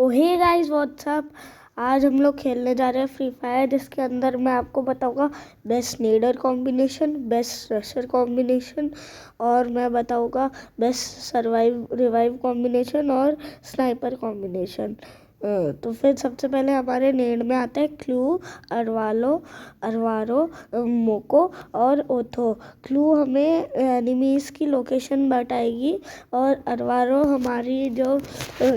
ओ hey guys what's up. आज हम लोग खेलने जा रहे हैं फ्री फायर, जिसके अंदर मैं आपको बताऊंगा best Nader combination, best Rusher combination, और मैं बताऊंगा बेस्ट सर्वाइव रिवाइव कॉम्बिनेशन और स्नाइपर कॉम्बिनेशन। तो फिर सबसे पहले हमारे नेड में आता है क्लू, अरवालो, अरवारो, मोको और ओथो। क्लू हमें एनिमीज़ की लोकेशन बताएगी और अरवारो हमारी जो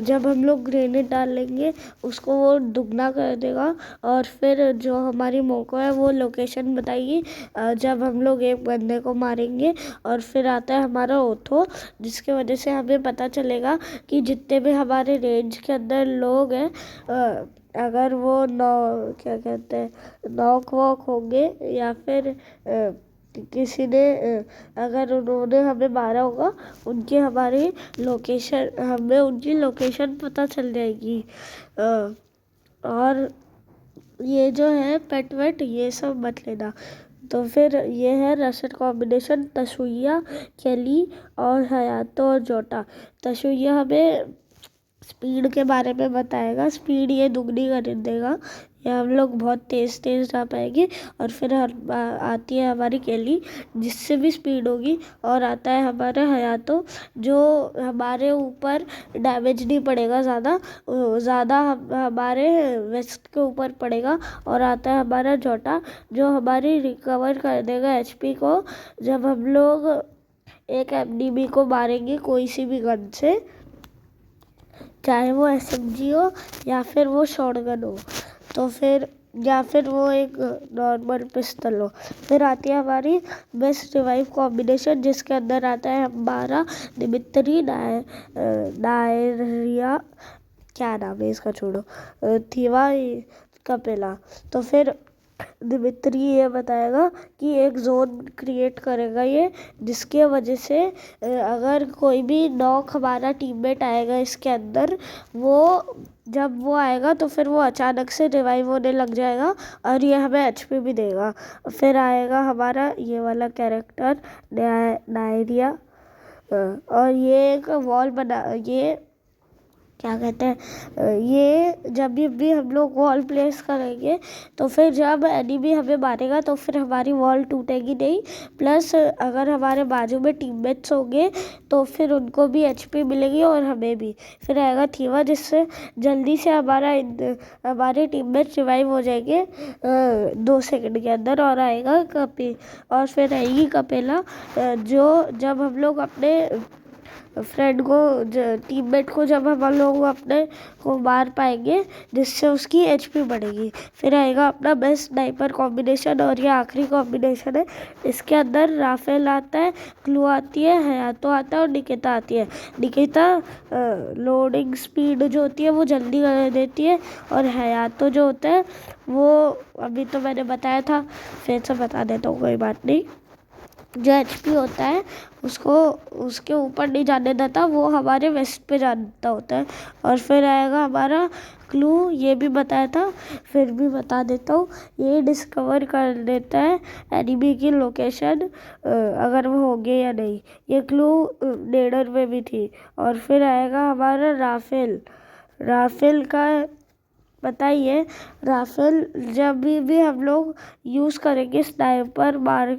जब हम लोग ग्रेनेड डालेंगे उसको वो दुगना कर देगा। और फिर जो हमारी मोको है वो लोकेशन बताएगी जब हम लोग एक बंदे को मारेंगे। और फिर आता है हमारा ओथो, जिसके वजह से हमें पता चलेगा कि जितने भी हमारे रेंज के अंदर लोग हैं, अगर वो क्या कहते हैं नॉक वॉक होंगे या फिर किसी ने अगर उन्होंने हमें मारा होगा, उनकी हमारी लोकेशन हमें उनकी लोकेशन पता चल जाएगी। और ये जो है पेट वेट ये सब मत लेना। तो फिर ये है रशर कॉम्बिनेशन, तशुइया, केली और हयातो और जोटा। तशुइया हमें स्पीड के बारे में बताएगा, स्पीड ये दुगनी कर देगा, ये हम लोग बहुत तेज़ तेज़ जा पाएंगे। और फिर आती है हमारी केली, जिससे भी स्पीड होगी। और आता है हमारा हयातो, जो हमारे ऊपर डैमेज नहीं पड़ेगा ज़्यादा हमारे वेस्ट के ऊपर पड़ेगा। और आता है हमारा जोटा, जो हमारी रिकवर कर देगा एचपी को जब हम लोग एक एनिमी को मारेंगे कोई सी भी गन से, चाहे वो एसएमजी हो या फिर वो शॉटगन हो, तो फिर या फिर वो एक नॉर्मल पिस्तल हो। फिर आती है हमारी बेस्ट रिवाइव कॉम्बिनेशन, जिसके अंदर आता है हमारा दिमित्री, डायरिया, क्या नाम है इसका छोड़ो, थीवा, कपेला। तो फिर दिमित्री ये बताएगा कि एक जोन क्रिएट करेगा ये, जिसके वजह से अगर कोई भी नॉक हमारा टीममेट आएगा इसके अंदर, जब वो आएगा तो फिर वो अचानक से रिवाइव होने लग जाएगा और ये हमें एचपी भी देगा। फिर आएगा हमारा ये वाला कैरेक्टर डायरिया, और ये एक वॉल बना, ये क्या कहते हैं, ये जब भी हम लोग वॉल प्लेस करेंगे तो फिर जब एनिमी हमें मारेगा तो फिर हमारी वॉल टूटेगी नहीं। प्लस अगर हमारे बाजू में टीममेट्स होंगे तो फिर उनको भी एचपी मिलेगी और हमें भी। फिर आएगा थीवा, जिससे जल्दी से हमारे टीममेट्स रिवाइव हो जाएंगे 2 सेकंड के अंदर। और आएगा और फिर आएगी कपेला, जो जब हम लोग अपने फ्रेंड को टीममेट को जब हम लोग अपने को मार पाएंगे, जिससे उसकी एचपी बढ़ेगी। फिर आएगा अपना बेस्ट स्नाइपर कॉम्बिनेशन, और ये आखिरी कॉम्बिनेशन है। इसके अंदर राफेल आता है, क्लू आती है, हयातो आता है और निकिता आती है। निकिता लोडिंग स्पीड जो होती है वो जल्दी कर देती है, और हयातो जो होता है वो अभी तो मैंने बताया था, फिर से बता देता हूँ, कोई बात नहीं। जो एचपी होता है उसको उसके ऊपर नहीं जाने देता, वो हमारे वेस्ट पे जानता होता है। और फिर आएगा हमारा क्लू, ये भी बताया था फिर भी बता देता हूँ, ये डिस्कवर कर देता है एनिमी की लोकेशन अगर वो होंगे या नहीं। ये क्लू नेडर में भी थी। और फिर आएगा हमारा राफेल। राफेल का बताइए, राफेल जब भी हम लोग यूज़ करेंगे स्नाइपर मार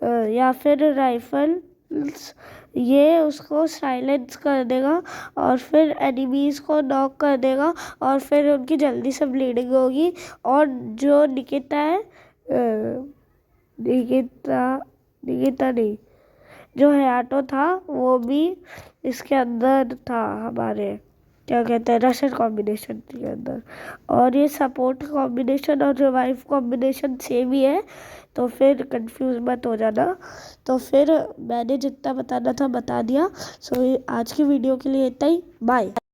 या फिर राइफल्स, ये उसको साइलेंस कर देगा और फिर एनिमीज़ को नॉक कर देगा और फिर उनकी जल्दी से ब्लीडिंग होगी। और जो निकिता है, निकिता नहीं, जो हयातो था वो भी इसके अंदर था, हमारे क्या कहते हैं रशर कॉम्बिनेशन के अंदर। और ये सपोर्ट कॉम्बिनेशन और रिवाइव कॉम्बिनेशन सेम ही है, तो फिर कंफ्यूज मत हो जाना। तो फिर मैंने जितना बताना था बता दिया। सो आज की वीडियो के लिए इतना ही, बाय।